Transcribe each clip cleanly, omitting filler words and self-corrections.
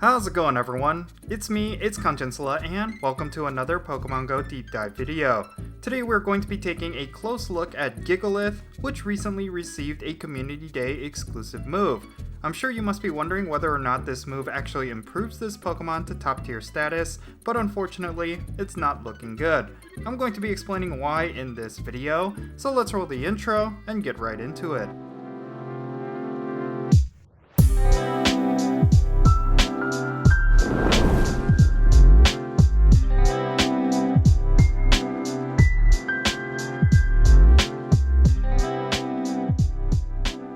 How's it going, everyone? It's me, it's Jinsula, and welcome to another Pokemon Go deep dive video. Today we're going to be taking a close look at Gigalith, which recently received a Community Day exclusive move. I'm sure you must be wondering whether or not this move actually improves this Pokemon to top tier status, but unfortunately, it's not looking good. I'm going to be explaining why in this video, so let's roll the intro and get right into it.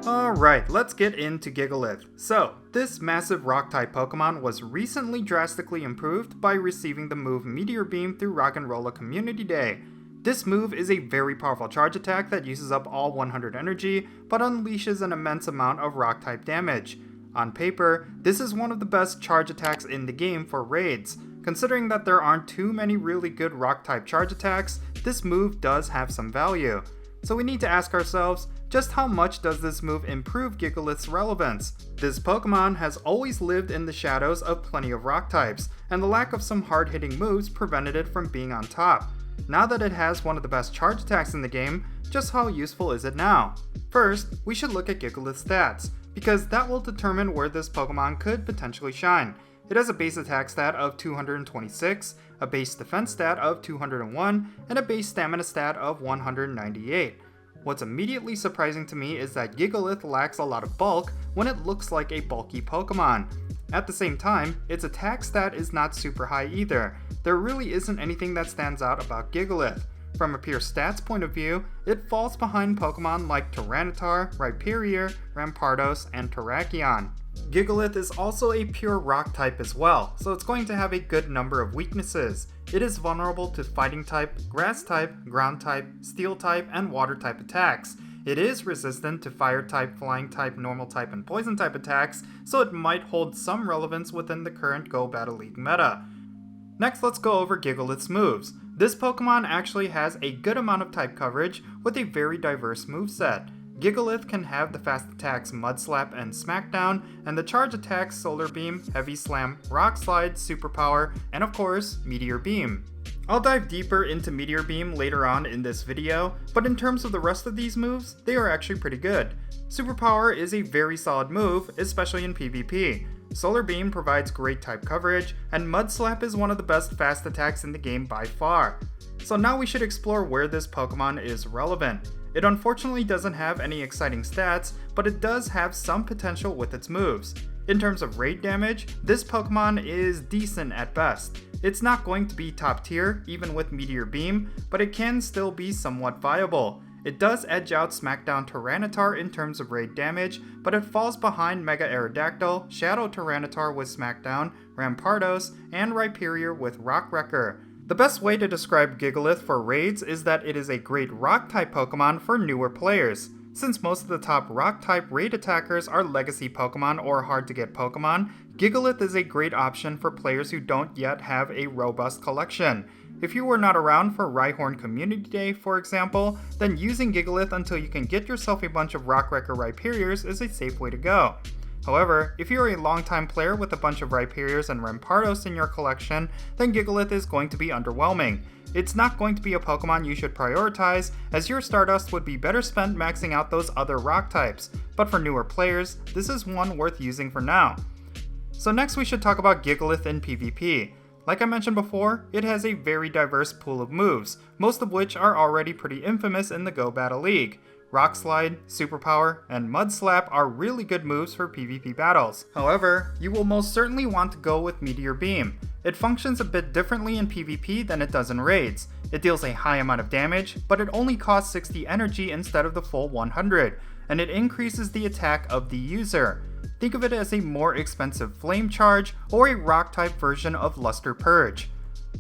Alright, let's get into Gigalith. So, this massive rock-type Pokemon was recently drastically improved by receiving the move Meteor Beam through Rock'n'Rolla Community Day. This move is a very powerful charge attack that uses up all 100 energy, but unleashes an immense amount of rock-type damage. On paper, this is one of the best charge attacks in the game for raids. Considering that there aren't too many really good rock-type charge attacks, this move does have some value. So we need to ask ourselves, just how much does this move improve Gigalith's relevance? This Pokemon has always lived in the shadows of plenty of rock types, and the lack of some hard-hitting moves prevented it from being on top. Now that it has one of the best charge attacks in the game, just how useful is it now? First, we should look at Gigalith's stats, because that will determine where this Pokemon could potentially shine. It has a base attack stat of 226, a base defense stat of 201, and a base stamina stat of 198. What's immediately surprising to me is that Gigalith lacks a lot of bulk when it looks like a bulky Pokemon. At the same time, its attack stat is not super high either. There really isn't anything that stands out about Gigalith. From a pure stats point of view, it falls behind Pokemon like Tyranitar, Rhyperior, Rampardos, and Terrakion. Gigalith is also a pure rock type as well, so it's going to have a good number of weaknesses. It is vulnerable to fighting type, grass type, ground type, steel type, and water type attacks. It is resistant to fire type, flying type, normal type, and poison type attacks, so it might hold some relevance within the current Go Battle League meta. Next, let's go over Gigalith's moves. This Pokemon actually has a good amount of type coverage with a very diverse moveset. Gigalith can have the fast attacks Mud Slap and Smackdown, and the charge attacks Solar Beam, Heavy Slam, Rock Slide, Superpower, and of course, Meteor Beam. I'll dive deeper into Meteor Beam later on in this video, but in terms of the rest of these moves, they are actually pretty good. Superpower is a very solid move, especially in PvP. Solar Beam provides great type coverage, and Mud Slap is one of the best fast attacks in the game by far. So now we should explore where this Pokemon is relevant. It unfortunately doesn't have any exciting stats, but it does have some potential with its moves. In terms of raid damage, this Pokemon is decent at best. It's not going to be top tier, even with Meteor Beam, but it can still be somewhat viable. It does edge out Smackdown Tyranitar in terms of raid damage, but it falls behind Mega Aerodactyl, Shadow Tyranitar with Smackdown, Rampardos, and Rhyperior with Rock Wrecker. The best way to describe Gigalith for raids is that it is a great rock-type Pokemon for newer players. Since most of the top rock-type raid attackers are legacy Pokemon or hard-to-get Pokemon, Gigalith is a great option for players who don't yet have a robust collection. If you were not around for Rhyhorn Community Day, for example, then using Gigalith until you can get yourself a bunch of Rock Wrecker Rhyperiors is a safe way to go. However, if you're a longtime player with a bunch of Rhyperiors and Rampardos in your collection, then Gigalith is going to be underwhelming. It's not going to be a Pokemon you should prioritize, as your Stardust would be better spent maxing out those other rock types, but for newer players, this is one worth using for now. So next we should talk about Gigalith in PvP. Like I mentioned before, it has a very diverse pool of moves, most of which are already pretty infamous in the Go Battle League. Rock Slide, Superpower, and Mud Slap are really good moves for PvP battles. However, you will most certainly want to go with Meteor Beam. It functions a bit differently in PvP than it does in raids. It deals a high amount of damage, but it only costs 60 energy instead of the full 100, and it increases the attack of the user. Think of it as a more expensive Flame Charge or a rock-type version of Luster Purge.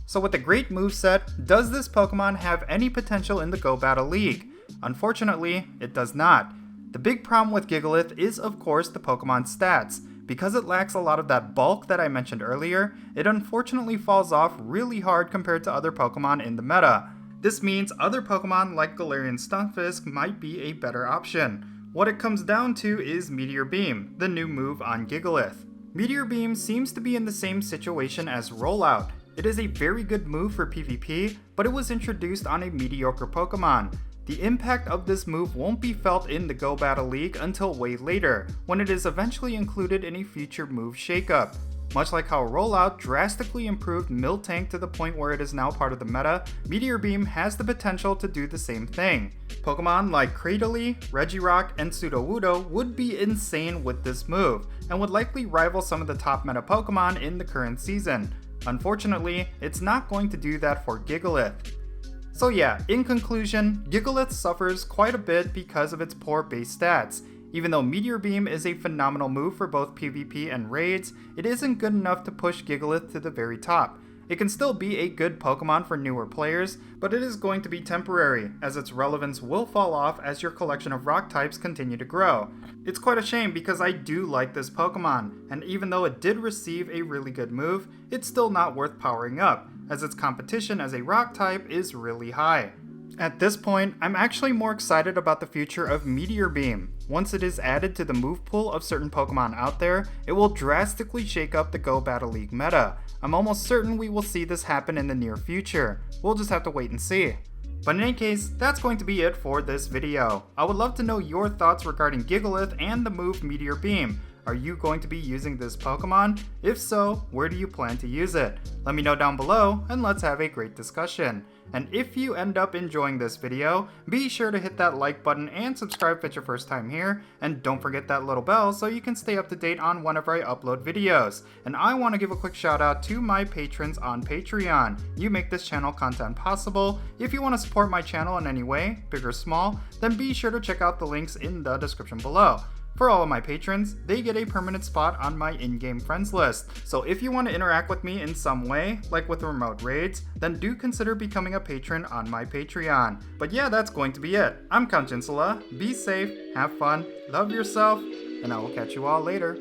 So with a great moveset, does this Pokemon have any potential in the Go Battle League? Unfortunately, it does not. The big problem with Gigalith is of course the Pokemon stats. Because it lacks a lot of that bulk that I mentioned earlier, it unfortunately falls off really hard compared to other Pokemon in the meta. This means other Pokemon like Galarian Stunfisk might be a better option. What it comes down to is Meteor Beam, the new move on Gigalith. Meteor Beam seems to be in the same situation as Rollout. It is a very good move for PvP, but it was introduced on a mediocre Pokemon. The impact of this move won't be felt in the Go Battle League until way later, when it is eventually included in a future move shakeup. Much like how Rollout drastically improved Miltank to the point where it is now part of the meta, Meteor Beam has the potential to do the same thing. Pokemon like Cradily, Regirock, and Sudowoodo would be insane with this move, and would likely rival some of the top meta Pokemon in the current season. Unfortunately, it's not going to do that for Gigalith. So yeah, in conclusion, Gigalith suffers quite a bit because of its poor base stats. Even though Meteor Beam is a phenomenal move for both PvP and raids, it isn't good enough to push Gigalith to the very top. It can still be a good Pokemon for newer players, but it is going to be temporary, as its relevance will fall off as your collection of rock types continue to grow. It's quite a shame because I do like this Pokemon, and even though it did receive a really good move, it's still not worth powering up, as its competition as a rock type is really high. At this point, I'm actually more excited about the future of Meteor Beam. Once it is added to the move pool of certain Pokemon out there, it will drastically shake up the Go Battle League meta. I'm almost certain we will see this happen in the near future. We'll just have to wait and see. But in any case, that's going to be it for this video. I would love to know your thoughts regarding Gigalith and the move Meteor Beam. Are you going to be using this Pokemon? If so, where do you plan to use it? Let me know down below and let's have a great discussion. And if you end up enjoying this video, be sure to hit that like button and subscribe if it's your first time here, and don't forget that little bell so you can stay up to date on whenever I upload videos. And I want to give a quick shout out to my patrons on Patreon. You make this channel content possible. If you want to support my channel in any way, big or small, then be sure to check out the links in the description below. For all of my patrons, they get a permanent spot on my in-game friends list, so if you want to interact with me in some way, like with remote raids, then do consider becoming a patron on my Patreon. But yeah, that's going to be it. I'm Count Jinsula, be safe, have fun, love yourself, and I will catch you all later.